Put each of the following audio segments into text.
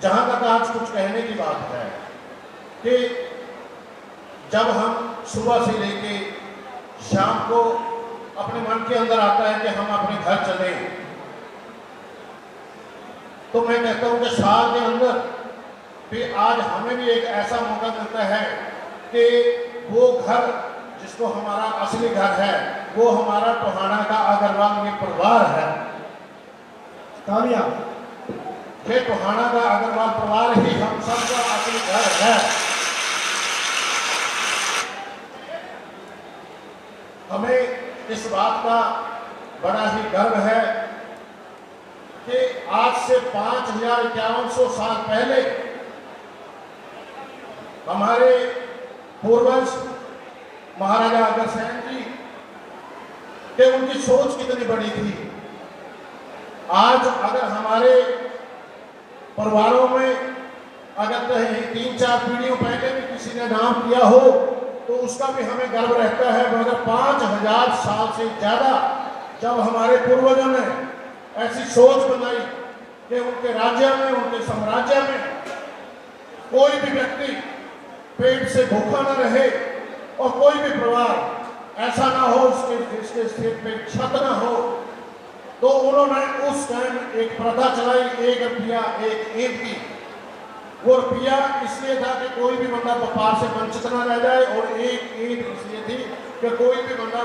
जहां तक आज कुछ कहने की बात है कि जब हम सुबह से लेके शाम को अपने मन के अंदर आता है कि हम अपने घर चलें, तो मैं कहता हूं कि साल के अंदर भी आज हमें भी एक ऐसा मौका मिलता है कि वो घर जिसको हमारा असली घर है वो हमारा टोहाना का अग्रवाल ये परिवार है। कामयाब ये टोहाना का अग्रवाल परिवार ही हम सबका असली घर है। हमें इस बात का बड़ा ही गर्व है कि आज से 5,5100 साल पहले हमारे पूर्वज महाराजा अग्रसेन जी के उनकी सोच कितनी बड़ी थी। आज अगर हमारे परिवारों में अगर कहीं 3-4 पीढ़ियों पहले भी किसी ने नाम किया हो तो उसका भी हमें गर्व रहता है। मगर 5,000 साल से ज्यादा जब हमारे पूर्वजों ने ऐसी सोच बनाई कि उनके राज्य में, उनके साम्राज्य में कोई भी व्यक्ति पेट से भूखा न रहे और कोई भी परिवार ऐसा ना हो जिसके सिर पे छत ना हो, तो उन्होंने उस टाइम एक प्रथा चलाई, 1 रुपया 1 ईंट की। वो रुपया इसलिए था कि कोई भी बंदा व्यापार से वंचित न रह जाए और 1 ईंट इसलिए थी कि कोई भी बंदा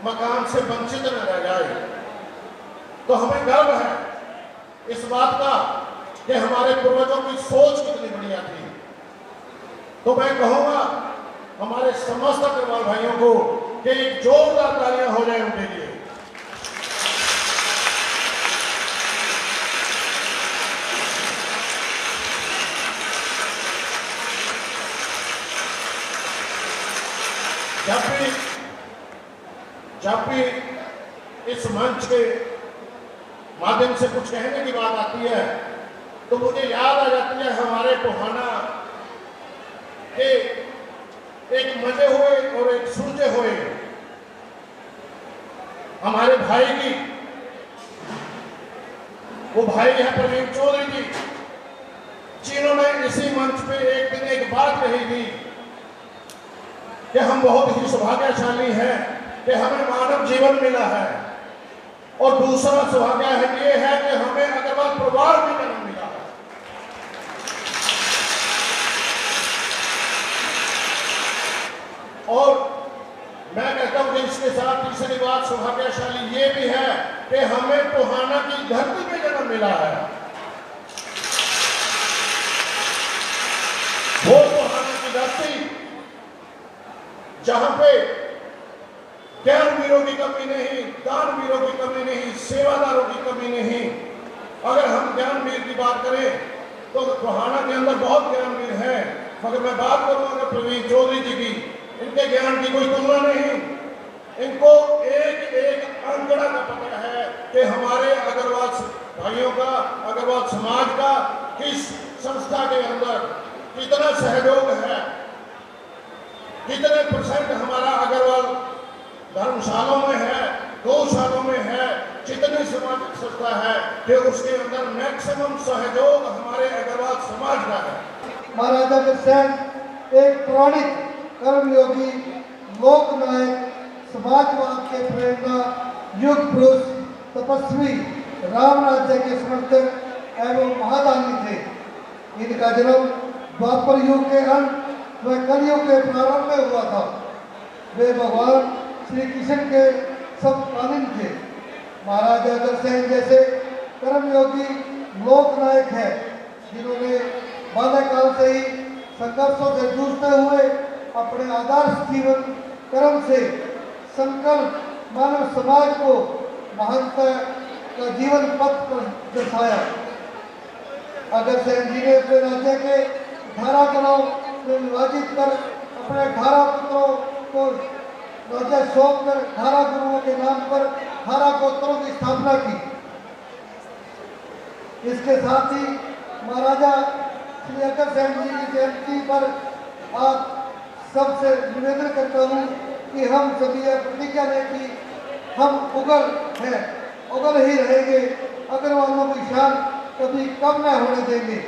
मकान से वंचित न रह जाए। तो हमें गर्व है इस बात का कि हमारे पूर्वजों की सोच कितनी बढ़िया थी। तो मैं कहूंगा हमारे समस्त अग्रवाल भाइयों को कि एक जोरदार तालियां हो जाए उनके लिए। जब भी इस मंच के माध्यम से कुछ कहने की बात आती है तो मुझे याद आ जाती है हमारे टोहाना के एक मजे हुए और एक सुलझे हुए हमारे भाई की। वो भाई है प्रवीण चौधरी जी, जिन्होंने इसी मंच पे एक दिन एक बात कही थी कि हम बहुत ही सौभाग्यशाली हैं कि हमें मानव जीवन मिला है, और दूसरा सौभाग्य ये है कि हमें अग्रवाल परिवार भी जन्म मिला है। और मैं कहता हूं कि इसके साथ तीसरी बात सौभाग्यशाली ये भी है कि हमें टोहाना की धरती पे जन्म मिला है। वो टोहाना की धरती जहां पे ज्ञान वीरों की कमी नहीं, दान वीरों की कमी नहीं, सेवादारों की कमी नहीं। अगर हम ज्ञान वीर की बात करें तो टोहाना के अंदर बहुत ज्ञान वीर हैं, मगर मैं बात करूं अगर प्रवीण चौधरी जी की, इनके ज्ञान की कोई तुलना नहीं। इनको एक एक अंकड़ा का पता है कि हमारे अग्रवाल भाइयों का, अग्रवाल समाज का किस संस्था के अंदर कितना सहयोग है, कितने % हमारा अग्रवाल धर्मशालों में है, गौशालों में है, जितनी सामाजिक संस्था है कि उसके अंदर मैक्सिमम सहयोग हमारे अग्रवाल समाज का है। महाराजा अग्रसेन एक पौराणिक कर्मयोगी, लोक नायक, समाजवाद के प्रेरणा, युग पुरुष, तपस्वी, राम राज्य के समर्थक एवं महादानी थे। इनका जन्म द्वापर युग के अंत व कलयुग के प्रारंभ में हुआ था। वे भगवान श्री कृष्ण के समकालीन थे। महाराजा अग्रसेन जैसे कर्मयोगी लोक नायक है जिन्होंने बाल्यकाल से ही संघर्षों से जूझते हुए अपने आदर्श जीवन कर्म से संकल्प मानव समाज को महानता का जीवन पथ पर दर्शाया। अग्रसेन जी ने अपने राज्य के 18 गांवों में विभाजित कर अपने 18 पुत्रों को राज्य सौंप कर 18 गुरुओं के नाम पर 18 गोत्रों की स्थापना की। इसके साथ ही महाराजा श्री अग्रसेन जी की जयंती पर आप सबसे निवेदन करता हूँ कि हम सभी यह प्रतिज्ञा लें कि हम उगल हैं, उगल ही रहेंगे, अग्रवालों की शान कभी कम न होने देंगे।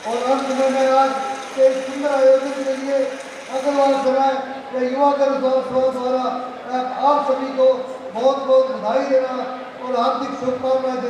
और अंत में मैं आज के इस सुंदर आयोजन के लिए अग्रवाल समय या युवा कर द्वारा आप सभी को बहुत बहुत बधाई देना और हार्दिक शुभकामनाएं